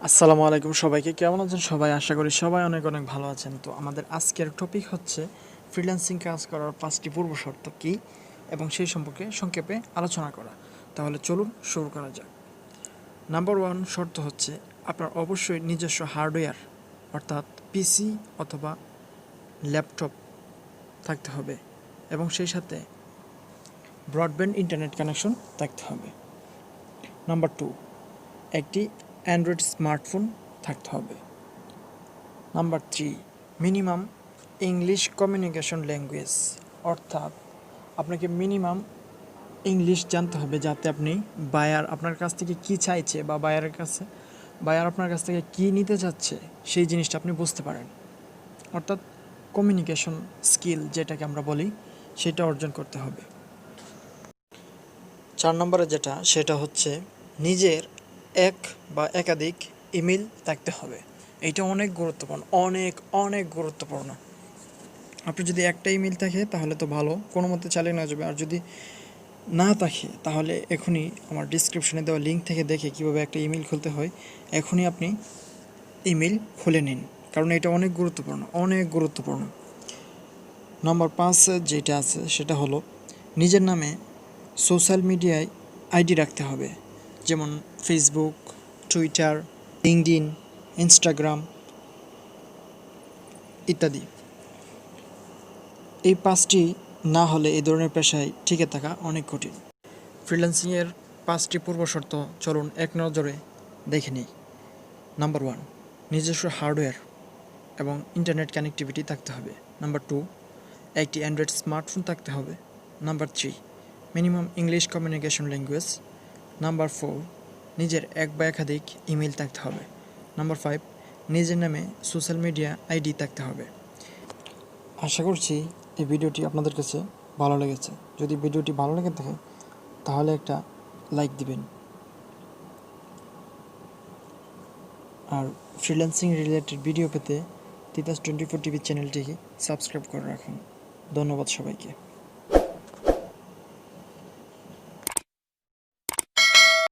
আসসালামু আলাইকুম সবাইকে, কেমন আছেন সবাই? আশা করি সবাই অনেক অনেক ভালো আছেন। তো আমাদের আজকের টপিক হচ্ছে ফ্রিল্যান্সিং কাজ করার 5টি পূর্ব শর্ত কী এবং সেই সম্পর্কে সংক্ষেপে আলোচনা করা। তাহলে চলুন শুরু করা যাক। নাম্বার 1 শর্ত হচ্ছে আপনার অবশ্যই নিজস্ব হার্ডওয়্যার অর্থাৎ পিসি অথবা ল্যাপটপ থাকতে হবে এবং সেই সাথে ব্রডব্যান্ড ইন্টারনেট কানেকশন থাকতে হবে। নাম্বার 2 একটি অ্যান্ড্রয়েড স্মার্টফোন থাকতে হবে। Number 3 minimum English communication language অর্থাৎ আপনাকে মিনিমাম ইংলিশ জানতে হবে যাতে আপনি বায়ার আপনার কাছ থেকে কী চাইছে বা বায়ার আপনার কাছ থেকে কী নিতে চাচ্ছে সেই জিনিসটা আপনি বুঝতে পারেন, অর্থাৎ কমিউনিকেশন স্কিল যেটাকে আমরা বলি সেটা অর্জন করতে হবে। 4 নম্বরে যেটা সেটা হচ্ছে নিজের এক বা একাধিক ইমেল থাকতে হবে। এইটা অনেক গুরুত্বপূর্ণ, অনেক অনেক গুরুত্বপূর্ণ। আপনি যদি একটা ইমেল থাকে তাহলে তো ভালো, কোনো মতে চালিয়ে নেওয়া যাবে। আর যদি না থাকে তাহলে এখনই আমার ডিসক্রিপশনে দেওয়া লিঙ্ক থেকে দেখে কীভাবে একটা ইমেল খুলতে হয় এখনই আপনি ইমেল খুলে নিন, কারণ এটা অনেক গুরুত্বপূর্ণ, অনেক গুরুত্বপূর্ণ। নাম্বার 5 যেটা আছে সেটা হলো নিজের নামে সোশ্যাল মিডিয়ায় আইডি রাখতে হবে, যেমন ফেসবুক, টুইটার, লিঙ্কডইন, ইনস্টাগ্রাম ইত্যাদি। এই 5টি না হলে এই ধরনের পেশায় টিকে থাকা অনেক কঠিন। ফ্রিল্যান্সিংয়ের 5টি পূর্বশর্ত চলুন এক নজরে দেখে নিই। নাম্বার 1 নিজস্ব হার্ডওয়্যার এবং ইন্টারনেট কানেক্টিভিটি থাকতে হবে। নাম্বার 2 একটি অ্যান্ড্রয়েড স্মার্টফোন থাকতে হবে। Number 3 minimum English communication language. Number 4 নিজের এক বা একাধিক ইমেল থাকতে হবে। নাম্বার 5 নিজের নামে সোশ্যাল মিডিয়া আইডি থাকতে হবে। আশা করছি এই ভিডিওটি আপনাদের কাছে ভালো লেগেছে। যদি ভিডিওটি ভালো লেগে থাকে তাহলে একটা লাইক দিবেন, আর ফ্রিল্যান্সিং রিলেটেড ভিডিও পেতে তিতাস 24 টিভি চ্যানেলটিকে সাবস্ক্রাইব করে রাখুন। ধন্যবাদ সবাইকে।